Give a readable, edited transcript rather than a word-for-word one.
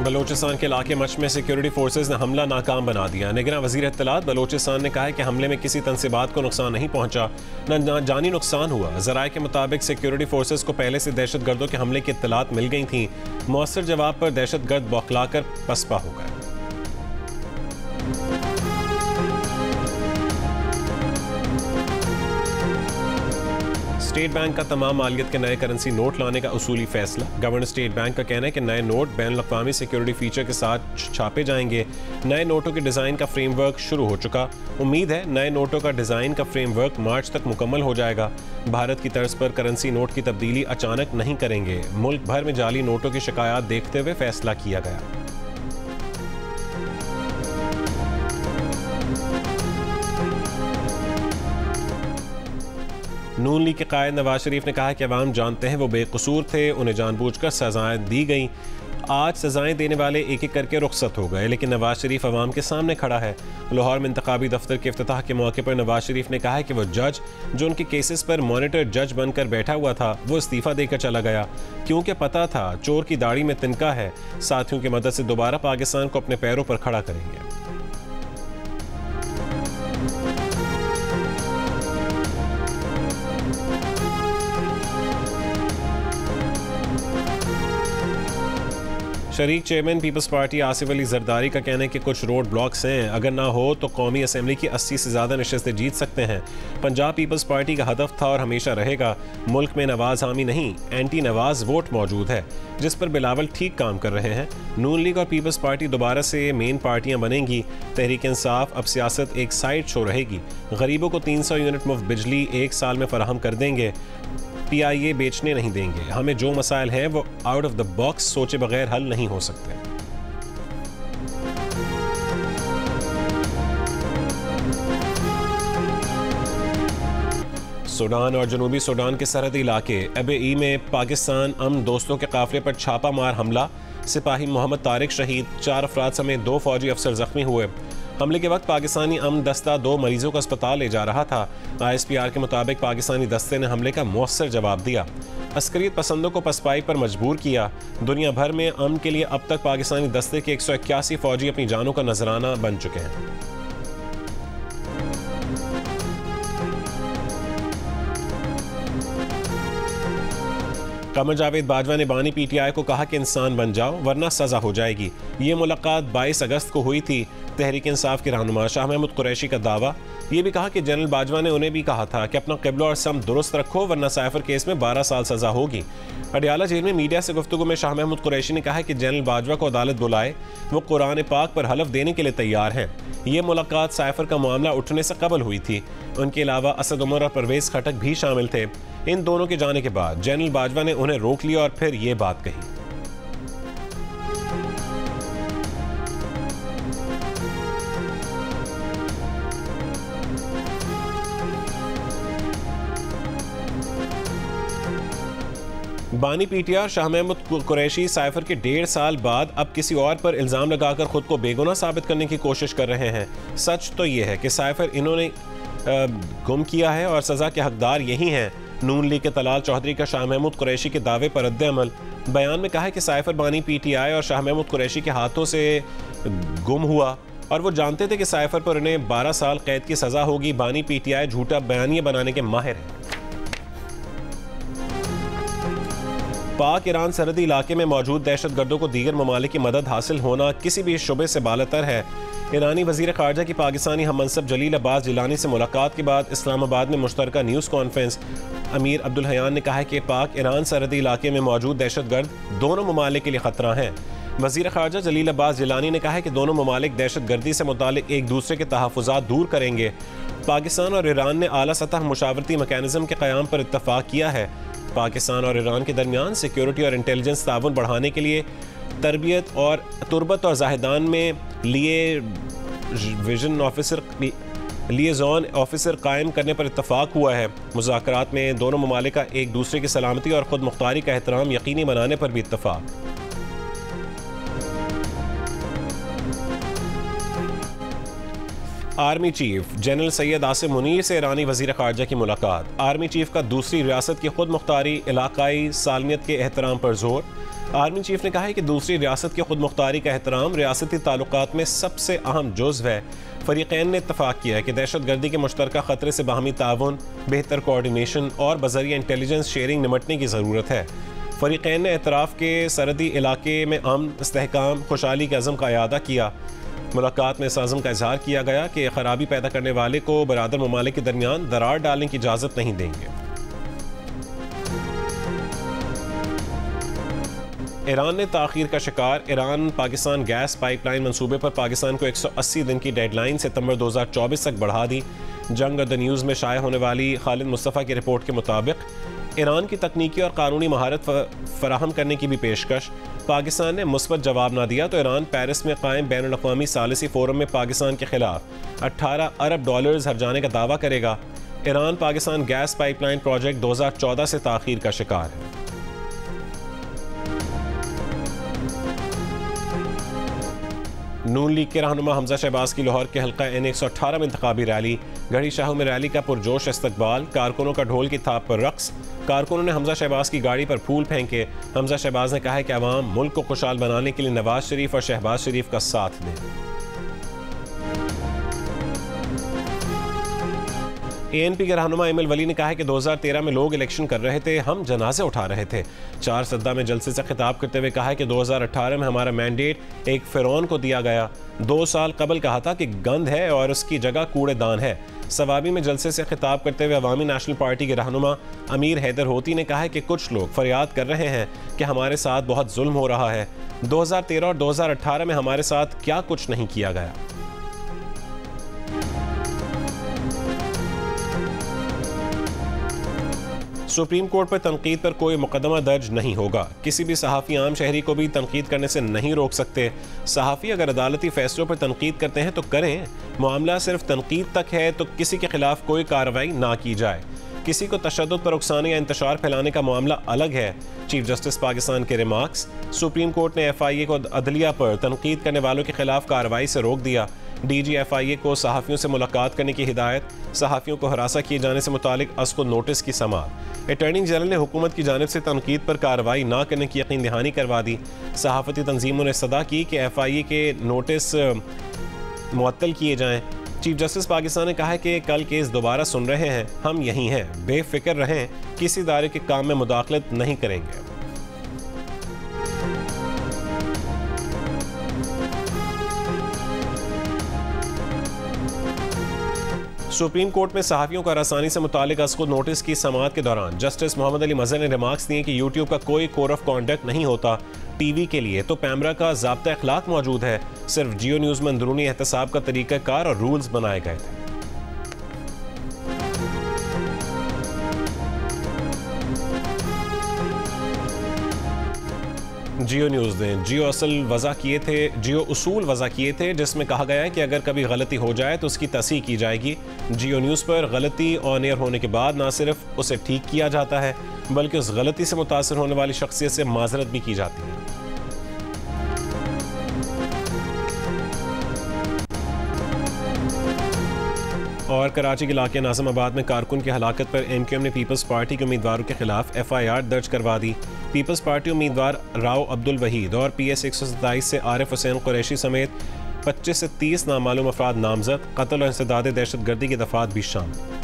बलोचिस्तान के इलाके मच में सिक्योरिटी फोर्सेज ने हमला नाकाम बना दिया। निगरान वजीर इत्तलात बलोचिस्तान ने कहा है कि हमले में किसी तनसीबात को नुकसान नहीं पहुंचा, न जानी नुकसान हुआ। ज़राए के मुताबिक सिक्योरिटी फोर्सेज को पहले से दहशत गर्दों के हमले की इत्तलात मिल गई थी। मौसर जवाब पर दहशत गर्द बौखलाकर पसपा हो गए। स्टेट बैंक का तमाम मालियत के नए करेंसी नोट लाने का उसूली फैसला। गवर्नर स्टेट बैंक का कहना है कि नए नोट बैनुल-अक़वामी सिक्योरिटी फीचर के साथ छापे जाएंगे। नए नोटों के डिज़ाइन का फ्रेमवर्क शुरू हो चुका। उम्मीद है नए नोटों का डिज़ाइन का फ्रेमवर्क मार्च तक मुकम्मल हो जाएगा। भारत की तर्ज पर करेंसी नोट की तब्दीली अचानक नहीं करेंगे। मुल्क भर में जाली नोटों की शिकायत देखते हुए फैसला किया गया। नून लीग के कायद नवाज शरीफ ने कहा कि अवाम जानते हैं वो बेकसूर थे, उन्हें जानबूझकर सजाएं दी गई। आज सजाएं देने वाले एक एक करके रुखसत हो गए, लेकिन नवाज शरीफ अवाम के सामने खड़ा है। लाहौर में इंतखाबी दफ्तर के इफ्तिताह के मौके पर नवाज शरीफ ने कहा है कि वो जज जो उनके केसेस पर मॉनिटर जज बनकर बैठा हुआ था वो इस्तीफ़ा देकर चला गया, क्योंकि पता था चोर की दाढ़ी में तिनका है। साथियों की मदद से दोबारा पाकिस्तान को अपने पैरों पर खड़ा करेंगे। शरीक chairman Peoples Party Asif Ali Zardari का कहना है कि कुछ रोड ब्लॉक्स हैं, अगर ना हो तो कौमी असम्बली की 80 से ज़्यादा नशस्तें जीत सकते हैं। पंजाब पीपल्स पार्टी का हदफ था और हमेशा रहेगा। मुल्क में नवाज हामी नहीं, एंटी नवाज वोट मौजूद है, जिस पर बिलावल ठीक काम कर रहे हैं। नून लीग और पीपल्स पार्टी दोबारा से मेन पार्टियां बनेंगी। तहरीक इंसाफ अब सियासत एक साइड शो रहेगी। गरीबों को 300 यूनिट मुफ्त बिजली 1 साल में फराहम कर देंगे। PIA बेचने नहीं देंगे। हमें जो मसाइल हैं वो आउट ऑफ द बॉक्स सोचे बगैर हल नहीं हो सकते। सूडान और जनूबी सूडान के सरहदी इलाके अबई में पाकिस्तान अमन दोस्तों के काफिले पर छापा मार हमला। सिपाही मोहम्मद तारिक शहीद, 4 अफराद समेत 2 फौजी अफसर जख्मी हुए। हमले के वक्त पाकिस्तानी अमन दस्ता 2 मरीजों को अस्पताल ले जा रहा था। ISPR के मुताबिक पाकिस्तानी दस्ते ने हमले का मौसर जवाब दिया, अस्करियत पसंदों को पसपाई पर मजबूर किया। दुनिया भर में अमन के लिए अब तक पाकिस्तानी दस्ते के 181 फौजी अपनी जानों का नजराना बन चुके हैं। कमर जावेद बाजवा ने बानी PTI को कहा कि इंसान बन जाओ वरना सजा हो जाएगी। ये मुलाकात 22 अगस्त को हुई थी। तहरीक इंसाफ के रहनुमा शाह महमूद कुरैशी का दावा। ये भी कहा कि जनरल बाजवा ने उन्हें भी कहा था कि अपना क़िबला और सम दुरुस्त रखो वरना साइफर केस में 12 साल सजा होगी। अडियाला जेल में मीडिया से गुफ्तगू में शाह महमूद कुरैशी ने कहा कि जनरल बाजवा को अदालत बुलाए, वो कुरान पाक पर हलफ देने के लिए तैयार हैं। ये मुलाकात साइफर का मामला उठने से कबल हुई थी। उनके अलावा असद उमर और परवेज खटक भी शामिल थे। इन दोनों के जाने के बाद जनरल बाजवा ने उन्हें रोक लिया और फिर ये बात कही। बानी PTR शाह महमूद कुरैशी साइफर के 1.5 साल बाद अब किसी और पर इल्ज़ाम लगाकर खुद को बेगुनाह साबित करने की कोशिश कर रहे हैं। सच तो ये है कि साइफर इन्होंने गुम किया है और सज़ा के हकदार यही हैं। नून लीग के तलाल चौधरी का शाह महमूद कुरैशी के दावे पर रद्द-ए-अमल। बयान में कहा है कि साइफर बानी PTI और शाह महमूद कुरैशी के हाथों से गुम हुआ और वो जानते थे कि साइफर पर उन्हें 12 साल कैद की सज़ा होगी। बानी PTI झूठा बयानिया बनाने के माहिर हैं। पाक ईरान सरहदी इलाके में मौजूद दहशत गर्दों को दीगर ममालिक की मदद हासिल होना किसी भी शुबे से बालतर है। ईरानी वज़ीर ख़ारजा की पाकिस्तानी हम मनसब जलील अब्बास जिलानी से मुलाकात के बाद इस्लामाबाद में मुश्तरका न्यूज़ कॉन्फ्रेंस। अमीर अब्दुल हयान ने कहा है कि पाक ईरान सरहदी इलाके में मौजूद दहशत गर्द दोनों ममालिक के लिए ख़तरा हैं। वज़ीर ख़ारजा जलील अब्बास जिलानी ने कहा है कि दोनों ममालिक दहशत गर्दी से मुतालिक एक दूसरे के तहफ़्फ़ुज़ात दूर करेंगे। पाकिस्तान और ईरान ने आला सतह मुशावरती मैकेनिज़्म के क़याम पर इत्तफ़ाक़ किया है। पाकिस्तान और ईरान के दरमियान सिक्योरिटी और इंटेलिजेंस ताउन बढ़ाने के लिए तरबियत और तुरबत और जाहिदान में लिएज़ॉन ऑफिसर कायम करने पर इत्तफ़ाक़ हुआ है। मुज़ाकरात में दोनों ममालिक का एक दूसरे की सलामती और ख़ुद मुख्तारी का एहतराम यकीनी बनाने पर भी इत्तफ़ाक़। Army chief general Syed Asim Munir से ईरानी वज़ीर ख़ारजा की मुलाकात। आर्मी चीफ का दूसरी रियासत की खुद मुख्तारी, इलाकाई सालनियत के एहतराम पर जोर। आर्मी चीफ ने कहा है कि दूसरी रियासत की खुद मुख्तारी का एहतराम रियासती ताल्लुकात में सबसे अहम जुज़्व है। फरीक़ैन ने इत्तफाक किया है कि दहशत गर्दी के मुश्तरका ख़तरे से बाहमी ताउन, बेहतर कोऑर्डिनेशन और बज़रिया इंटेलिजेंस शेयरिंग निमटने की ज़रूरत है। फरीक़ैन ने एतराफ़ के सरहदी इलाके में अमन, इस्तेहकाम, खुशहाली के अज़म का इयादा किया। मुलाकात में इस अज़म का इज़हार किया गया कि खराबी पैदा करने वाले को बरादर ममालिक के दरमियान दरार डालने की इजाज़त नहीं देंगे। ईरान ने ताख़ीर का शिकार। ईरान पाकिस्तान गैस पाइपलाइन मंसूबे पर पाकिस्तान को 180 दिन की डेडलाइन सितंबर 2024 तक बढ़ा दी। जंग द न्यूज़ में शाया होने वाली खालिद मुस्तफ़ा की रिपोर्ट के मुताबिक ईरान की तकनीकी और कानूनी महारत फराहम करने की भी पेशकश। पाकिस्तान ने मुस्बत जवाब ना दिया तो ईरान पेरिस में कायम बैनुल अक़वामी सालिसी फोरम में पाकिस्तान के खिलाफ 18 अरब डॉलर्स हर्जाने का दावा करेगा। Iran Pakistan gas pipeline project 2014 से ताख़ीर का शिकार है। नून लीग के रहनुमा हमजा शहबाज की लाहौर के हल्का N118 में इंतखाबी रैली। गढ़ी शाहू में रैली का पुरजोश इस्तकबाल। कारकुनों का ढोल की थाप पर रक्स। कारकुनों ने हमजा शहबाज की गाड़ी पर फूल फेंके। हमजा शहबाज ने कहा है कि अवाम मुल्क को खुशहाल बनाने के लिए नवाज शरीफ और शहबाज शरीफ का साथ दें। ANP के रहनुमा एमएल वली ने कहा है कि 2013 में लोग इलेक्शन कर रहे थे, हम जनाजे उठा रहे थे। 4 सद्दा में जलसे से खिताब करते हुए कहा है कि 2018 में हमारा मैंडेट एक फ़िरौन को दिया गया। 2 साल कबल कहा था कि गंद है और उसकी जगह कूड़ेदान है। सवाबी में जलसे से खिताब करते हुए अवामी नेशनल पार्टी के रहनुमा अमीर हैदर होती ने कहा है कि कुछ लोग फरियाद कर रहे हैं कि हमारे साथ बहुत जुल्म हो रहा है। 2013 और 2018 में हमारे साथ क्या कुछ नहीं किया गया। सुप्रीम कोर्ट पर तनकीद पर कोई मुकदमा दर्ज नहीं होगा। किसी भी सहाफ़ी आम शहरी को भी तनकीद करने से नहीं रोक सकते। सहाफ़ी अगर अदालती फैसलों पर तनकीद करते हैं तो करें। मामला सिर्फ तनकीद तक है तो किसी के खिलाफ कोई कार्रवाई ना की जाए। किसी को तशद्दुद पर उकसाने या इंतशार फैलाने का मामला अलग है। चीफ जस्टिस पाकिस्तान के रिमार्क्स। सुप्रीम कोर्ट ने FIA को अदलिया पर तनकीद करने वालों के खिलाफ कार्रवाई से रोक दिया। DG FIA को सहाफ़ियों से मुलाकात करने की हिदायत। सहाफ़ियों को हरासा किए जाने से मुतालिक असको नोटिस की समाअत। अटॉर्नी जनरल ने हुकूमत की जानिब से तनकीद पर कार्रवाई ना करने की यकीन दहानी करवा दी। सहाफ़ती तंजीमों ने सदा की कि FIA के नोटिस मुअत्तल किए जाएँ। चीफ जस्टिस पाकिस्तान ने कहा है कि कल केस दोबारा सुन रहे हैं, हम यहीं हैं, बेफिक्र रहें, किसी इदारे के काम में मुदाखलत नहीं करेंगे। सुप्रीम कोर्ट में सहाफ़ियों को हरासानी से मुतालिक असको नोटिस की समाअत के दौरान जस्टिस मोहम्मद अली मज़हर ने रिमार्क्स दिए कि यूट्यूब का कोई कोड ऑफ कॉन्डक्ट नहीं होता। टीवी के लिए तो पैमरा का ज़ाब्ता अखलाक मौजूद है। सिर्फ जियो न्यूज़ में अंदरूनी एहतसाब का तरीक़ाकार और रूल्स बनाए गए थे। जियो न्यूज़ ने जियो उसूल वज़ा किए थे जिसमें कहा गया है कि अगर कभी गलती हो जाए तो उसकी तस्हीह की जाएगी। जियो न्यूज़ पर गलती ऑन एयर होने के बाद न सिर्फ उसे ठीक किया जाता है बल्कि उस गलती से मुतासर होने वाली शख्सियत से माजरत भी की जाती है। और कराची के इलाके नाज़िमाबाद में कारकुन की हलाकत पर MQM ने पीपल्स पार्टी के उम्मीदवारों के खिलाफ FIR दर्ज करवा दी। पीपल्स पार्टी उम्मीदवार राव अब्दुल वहीद और PS 127 से आरिफ हुसैन कुरैशी समेत 25 से 30 नामालूम अफराद नामजद। कत्ल और इंसदाद दहशत गर्दी के दफात भी शामिल।